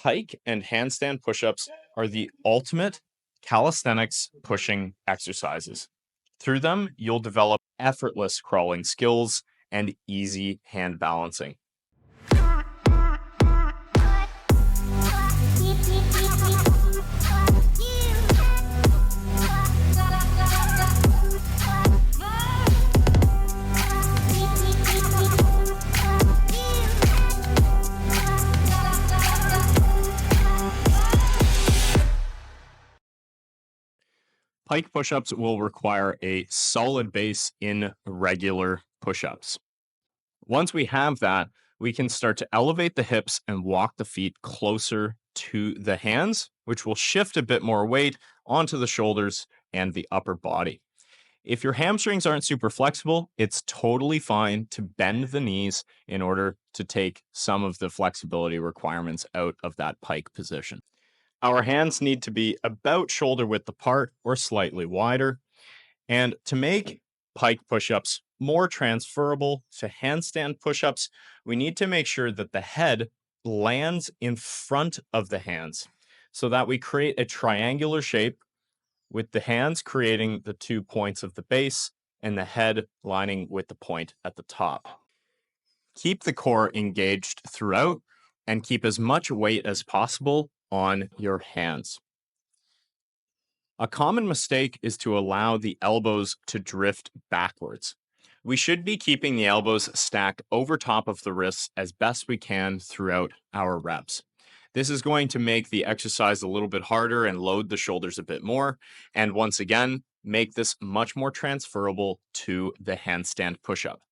Pike and handstand push-ups are the ultimate calisthenics pushing exercises. Through them, you'll develop effortless crawling skills and easy hand balancing. Pike push-ups will require a solid base in regular push-ups. Once we have that, we can start to elevate the hips and walk the feet closer to the hands, which will shift a bit more weight onto the shoulders and the upper body. If your hamstrings aren't super flexible, it's totally fine to bend the knees in order to take some of the flexibility requirements out of that pike position. Our hands need to be about shoulder width apart or slightly wider. And to make pike push-ups more transferable to handstand push-ups, we need to make sure that the head lands in front of the hands so that we create a triangular shape with the hands creating the 2 points of the base and the head lining with the point at the top. Keep the core engaged throughout and keep as much weight as possible on your hands. A common mistake is to allow the elbows to drift backwards. We should be keeping the elbows stacked over top of the wrists as best we can throughout our reps. This is going to make the exercise a little bit harder and load the shoulders a bit more. And once again, make this much more transferable to the handstand push-up.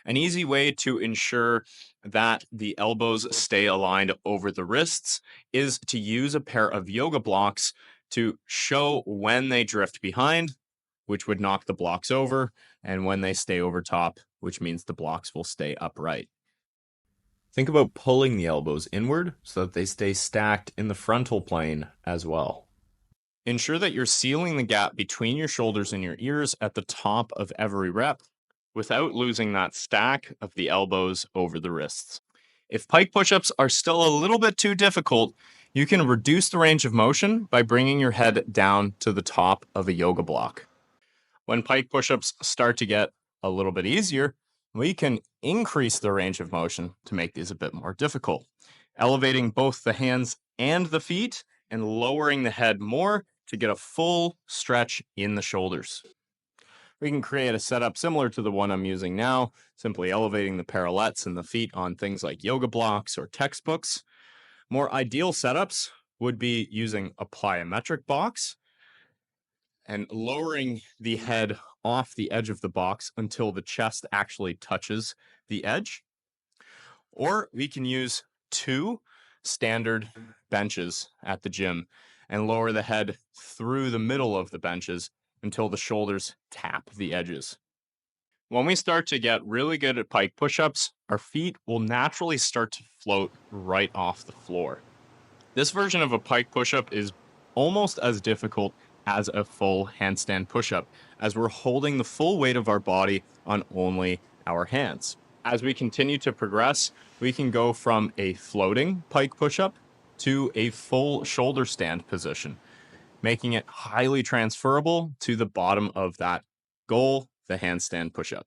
An easy way to ensure that the elbows stay aligned over the wrists is to use a pair of yoga blocks to show when they drift behind, which would knock the blocks over, and when they stay over top, which means the blocks will stay upright. Think about pulling the elbows inward so that they stay stacked in the frontal plane as well. Ensure that you're sealing the gap between your shoulders and your ears at the top of every rep without losing that stack of the elbows over the wrists. If pike push-ups are still a little bit too difficult, you can reduce the range of motion by bringing your head down to the top of a yoga block. When pike push-ups start to get a little bit easier, we can increase the range of motion to make these a bit more difficult, elevating both the hands and the feet and lowering the head more to get a full stretch in the shoulders. We can create a setup similar to the one I'm using now, simply elevating the parallettes and the feet on things like yoga blocks or textbooks. More ideal setups would be using a plyometric box and lowering the head off the edge of the box until the chest actually touches the edge. Or we can use 2 standard benches at the gym and lower the head through the middle of the benches until the shoulders tap the edges. When we start to get really good at pike push-ups, our feet will naturally start to float right off the floor. This version of a pike push-up is almost as difficult as a full handstand push-up, as we're holding the full weight of our body on only our hands. As we continue to progress, we can go from a floating pike push-up to a full shoulder stand position, making it highly transferable to the bottom of that goal, the handstand push-up.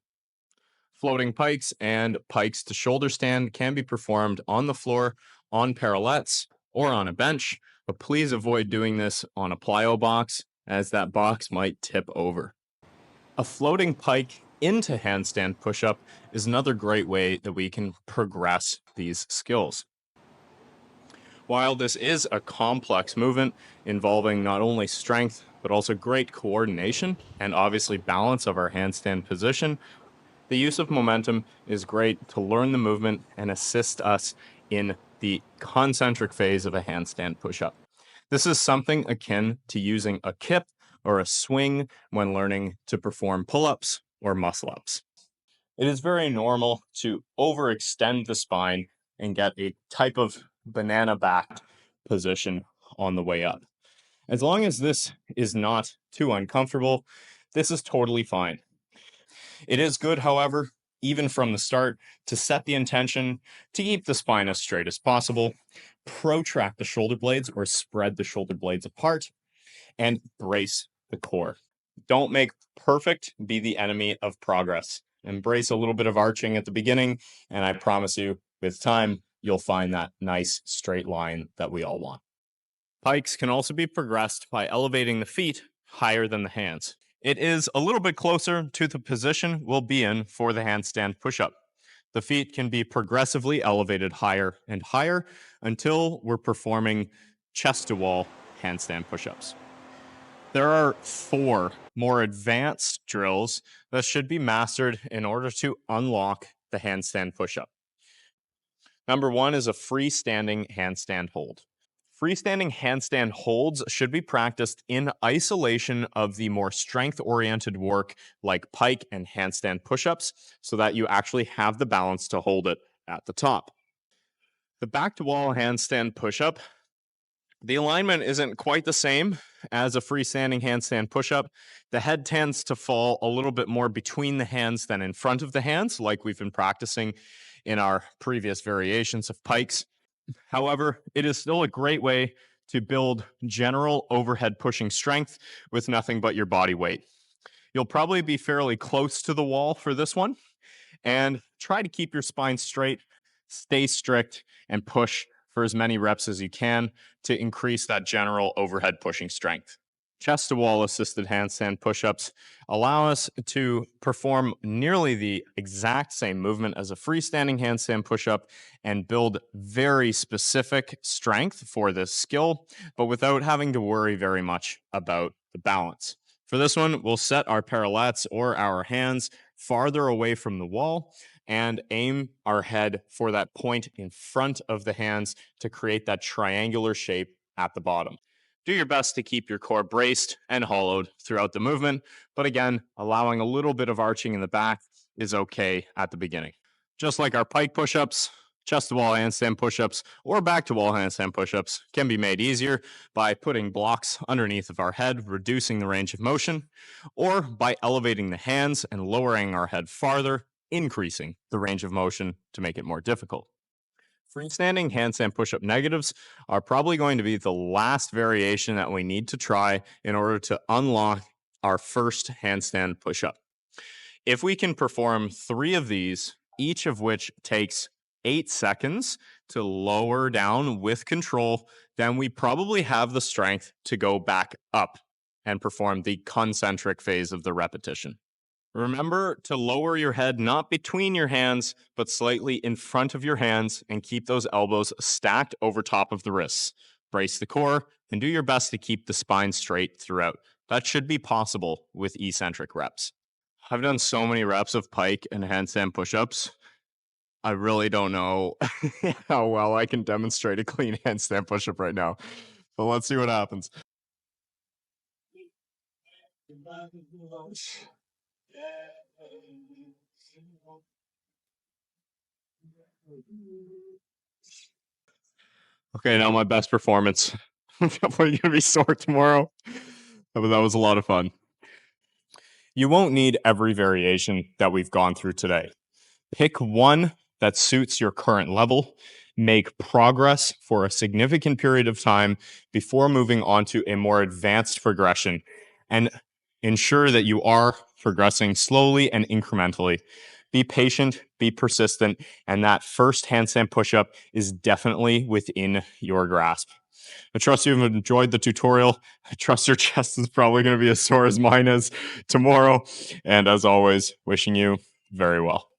Floating pikes and pikes to shoulder stand can be performed on the floor, on parallettes, or on a bench, but please avoid doing this on a plyo box, as that box might tip over. A floating pike into handstand push-up is another great way that we can progress these skills. While this is a complex movement involving not only strength, but also great coordination and obviously balance of our handstand position, the use of momentum is great to learn the movement and assist us in the concentric phase of a handstand push-up. This is something akin to using a kip or a swing when learning to perform pull-ups or muscle-ups. It is very normal to overextend the spine and get a type of banana-backed position on the way up. As long as this is not too uncomfortable, this is totally fine. It is good, however, even from the start, to set the intention to keep the spine as straight as possible, protract the shoulder blades or spread the shoulder blades apart, and brace the core. Don't make perfect be the enemy of progress. Embrace a little bit of arching at the beginning, and I promise you, with time, you'll find that nice straight line that we all want. Pikes can also be progressed by elevating the feet higher than the hands. It is a little bit closer to the position we'll be in for the handstand push-up. The feet can be progressively elevated higher and higher until we're performing chest-to-wall handstand push-ups. There are 4 more advanced drills that should be mastered in order to unlock the handstand push-up. Number 1 is a freestanding handstand hold. Freestanding handstand holds should be practiced in isolation of the more strength-oriented work like pike and handstand push-ups so that you actually have the balance to hold it at the top. The back-to-wall handstand push-up, the alignment isn't quite the same as a freestanding handstand push-up. The head tends to fall a little bit more between the hands than in front of the hands, like we've been practicing in our previous variations of pikes. However, it is still a great way to build general overhead pushing strength with nothing but your body weight. You'll probably be fairly close to the wall for this one, and try to keep your spine straight, stay strict, and push for as many reps as you can to increase that general overhead pushing strength. Chest to wall assisted handstand push-ups allow us to perform nearly the exact same movement as a freestanding handstand push-up and build very specific strength for this skill, but without having to worry very much about the balance. For this one, we'll set our parallettes or our hands farther away from the wall and aim our head for that point in front of the hands to create that triangular shape at the bottom. Do your best to keep your core braced and hollowed throughout the movement, but again, allowing a little bit of arching in the back is okay at the beginning. Just like our pike push-ups, chest-to-wall handstand push-ups, or back-to-wall handstand push-ups can be made easier by putting blocks underneath of our head, reducing the range of motion, or by elevating the hands and lowering our head farther, increasing the range of motion to make it more difficult. Freestanding handstand push-up negatives are probably going to be the last variation that we need to try in order to unlock our first handstand push-up. If we can perform 3 of these, each of which takes 8 seconds to lower down with control, then we probably have the strength to go back up and perform the concentric phase of the repetition. Remember to lower your head not between your hands, but slightly in front of your hands and keep those elbows stacked over top of the wrists. Brace the core and do your best to keep the spine straight throughout. That should be possible with eccentric reps. I've done so many reps of pike and handstand push-ups. I really don't know how well I can demonstrate a clean handstand push-up right now. But let's see what happens. Okay, now my best performance. I'm definitely going to be sore tomorrow. But that was a lot of fun. You won't need every variation that we've gone through today. Pick one that suits your current level. Make progress for a significant period of time before moving on to a more advanced progression. And ensure that you are progressing slowly and incrementally. Be patient, be persistent, and that first handstand push-up is definitely within your grasp. I trust you've enjoyed the tutorial. I trust your chest is probably going to be as sore as mine is tomorrow. And as always, wishing you very well.